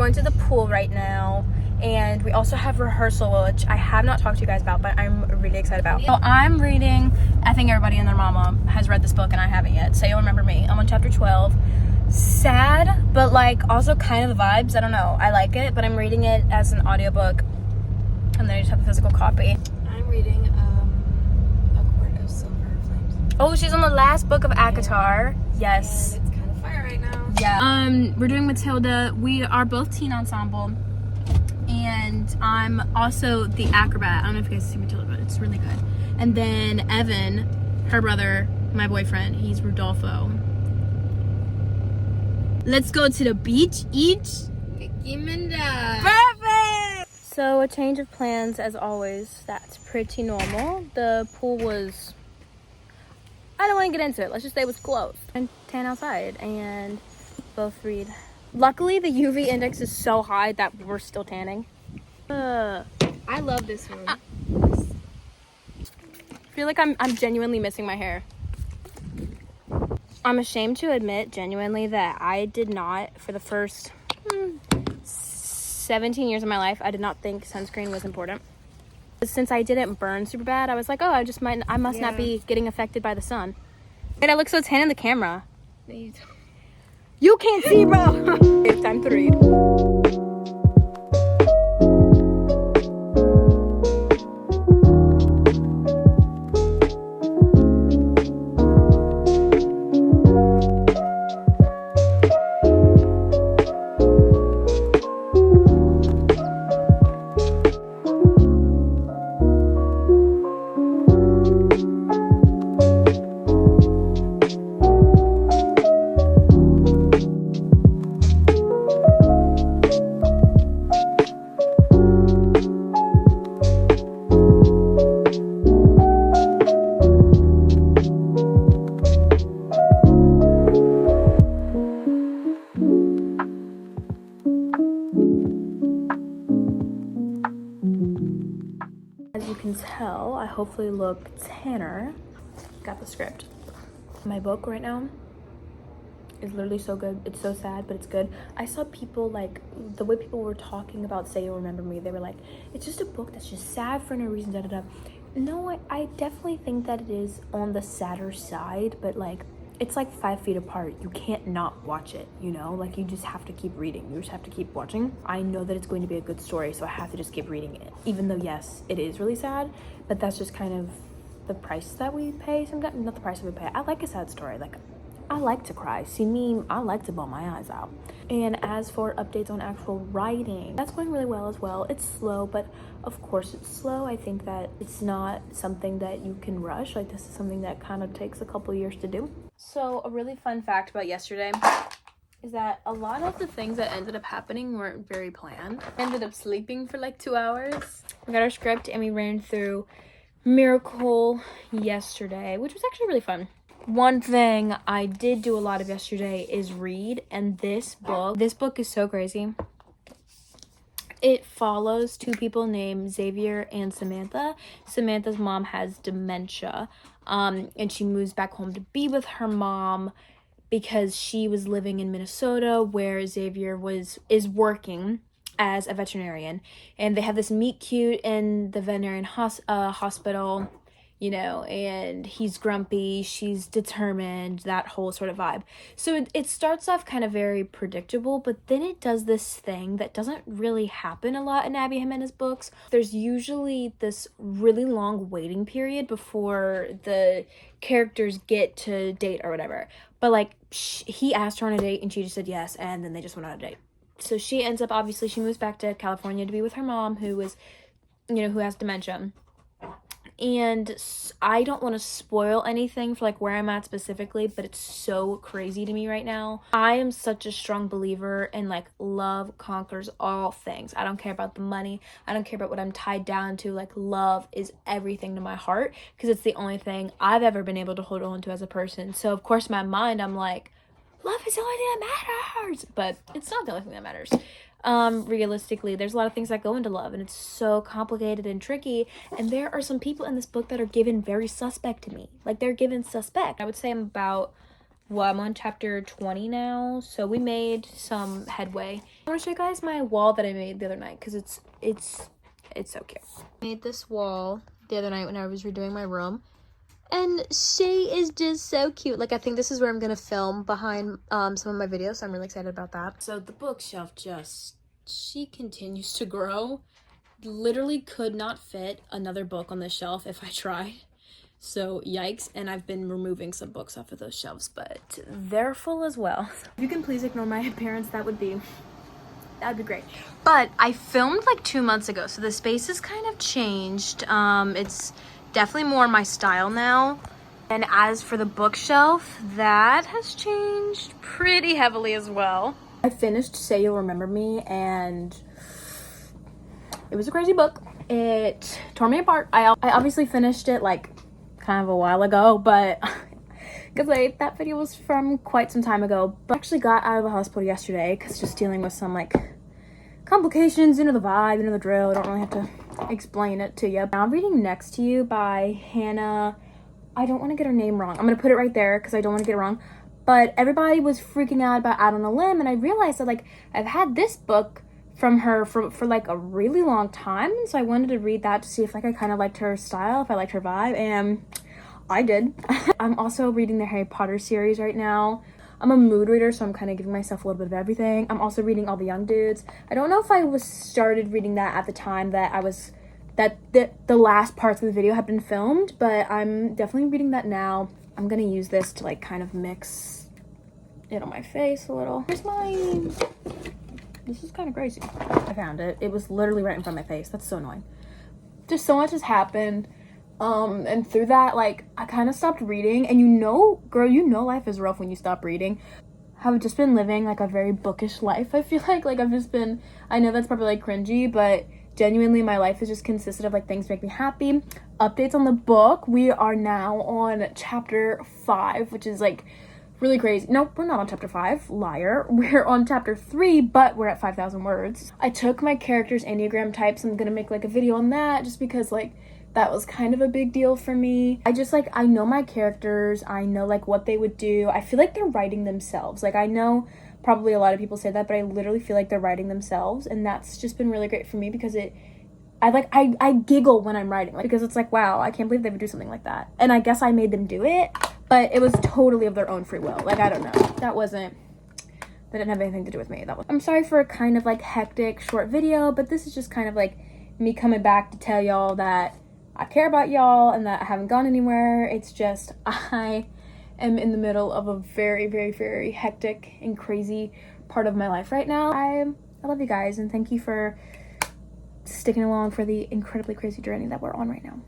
going to the pool right now, and we also have rehearsal, which I have not talked to you guys about, but I'm really excited about. So I'm reading, I think everybody and their mama has read this book and I haven't yet. Say You'll Remember Me. I'm on chapter 12. Sad, but like also kind of the vibes. I don't know. I like it, but I'm reading it as an audiobook, and then I just have a physical copy. I'm reading A Court of Silver Flames. Oh, she's on the last book of ACOTAR. Yes. And it's kind of fire right now. Yeah. We're doing Matilda. We are both teen ensemble, and I'm also the acrobat. I don't know if you guys see Matilda, but it's really good. And then Evan, her brother, my boyfriend, he's Rudolfo. Let's go to the beach, Perfect! So a change of plans as always. That's pretty normal. The pool was, I don't want to get into it. Let's just say it was closed. And tan outside and both read. Luckily the UV index is so high that we're still tanning. I love this one. I feel like I'm genuinely missing my hair. I'm ashamed to admit genuinely that I did not, for the first 17 years of my life, I did not think sunscreen was important. Since I didn't burn super bad, I was like, oh, I must not be getting affected by the sun. And I look so tan in the camera. You can't see, bro. It's time to read. As you can tell, I hopefully look tanner. Got the script. My book right now is literally so good. It's so sad, but it's good. I saw people, like, the way people were talking about Say You'll Remember Me, they were like, it's just a book that's just sad for no reason, da da da. No, I definitely think that it is on the sadder side, but like, it's like 5 feet apart. You can't not watch it, you know? Like, you just have to keep reading. You just have to keep watching. I know that it's going to be a good story, so I have to just keep reading it. Even though, yes, it is really sad, but that's just kind of the price that we pay sometimes. Not the price that we pay. I like a sad story. Like, I like to cry. See me, I like to bawl my eyes out. And as for updates on actual writing, that's going really well as well. It's slow, but of course it's slow. I think that it's not something that you can rush. Like, this is something that kind of takes a couple years to do. So a really fun fact about yesterday is that a lot of the things that ended up happening weren't very planned. I ended up sleeping for like 2 hours. We got our script and we ran through Miracle yesterday, which was actually really fun. One thing I did do a lot of yesterday is read, and this book is so crazy. It follows 2 people named Xavier and Samantha. Samantha's mom has dementia, and she moves back home to be with her mom because she was living in Minnesota, where Xavier is working as a veterinarian. And they have this meet cute in the veterinarian hospital, you know, and he's grumpy, she's determined, that whole sort of vibe. So it starts off kind of very predictable, but then it does this thing that doesn't really happen a lot in Abby Jimenez books. There's usually this really long waiting period before the characters get to date or whatever. But like, he asked her on a date and she just said yes, and then they just went on a date. So she ends up, obviously, she moves back to California to be with her mom, who is, you know, who has dementia. And I don't want to spoil anything for like where I'm at specifically, but it's so crazy to me right now. I am such a strong believer in like love conquers all things. I don't care about the money. I don't care about what I'm tied down to. Like, love is everything to my heart because it's the only thing I've ever been able to hold on to as a person. So of course in my mind I'm like, love is the only thing that matters, but it's not the only thing that matters. Realistically, there's a lot of things that go into love, and it's so complicated and tricky, and there are some people in this book that are given very suspect to me. Like, they're given suspect. I would say I'm on chapter 20 now, so we made some headway I want to show you guys my wall that I made the other night because it's so cute. I made this wall the other night when I was redoing my room, and she is just so cute. Like, I think this is where I'm gonna film behind some of my videos, so I'm really excited about that. So the bookshelf she continues to grow. Literally could not fit another book on this shelf if I tried. So yikes, and I've been removing some books off of those shelves, but they're full as well. If you can please ignore my appearance, that'd be great. But I filmed like 2 months ago, so the space has kind of changed. It's definitely more my style now. And as for the bookshelf, that has changed pretty heavily as well. I finished Say You'll Remember Me, and it was a crazy book. It tore me apart. I obviously finished it like kind of a while ago, but because that video was from quite some time ago. But I actually got out of the hospital yesterday because just dealing with some like complications, you know the vibe, you know the drill. I don't really have to explain it to you. Now I'm reading Next to You by Hannah. I don't want to get her name wrong. I'm gonna put it right there because I don't want to get it wrong. But everybody was freaking out about Out on a Limb, and I realized that like I've had this book from her for like a really long time, so I wanted to read that to see if like I kind of liked her style, if I liked her vibe, and I did. I'm also reading the Harry Potter series right now. I'm a mood reader, so I'm kind of giving myself a little bit of everything. I'm also reading All the Young Dudes. I don't know if I started reading that at the time that the last parts of the video have been filmed, but I'm definitely reading that now. I'm gonna use this to like kind of mix it on my face a little. Here's mine. This is kind of crazy. I found it. It was literally right in front of my face. That's so annoying. Just so much has happened. And through that, like, I kind of stopped reading. And you know, girl, you know life is rough when you stop reading. I've just been living, like, a very bookish life, I feel like. Like, I've just been, I know that's probably, like, cringy, but genuinely my life has just consisted of, like, things make me happy. Updates on the book. We are now on chapter 5, which is, like, really crazy. No, we're not on chapter 5. Liar. We're on chapter 3, but we're at 5,000 words. I took my character's Enneagram types. I'm gonna make like a video on that just because like that was kind of a big deal for me. I just like, I know my characters. I know like what they would do. I feel like they're writing themselves. Like I know probably a lot of people say that, but I literally feel like they're writing themselves. And that's just been really great for me because I giggle when I'm writing, like, because it's like, wow, I can't believe they would do something like that. And I guess I made them do it, but it was totally of their own free will. Like, I don't know. That didn't have anything to do with me. I'm sorry for a kind of like hectic short video, but this is just kind of like me coming back to tell y'all that I care about y'all and that I haven't gone anywhere. It's just, I am in the middle of a very, very, very hectic and crazy part of my life right now. I love you guys and thank you for sticking along for the incredibly crazy journey that we're on right now.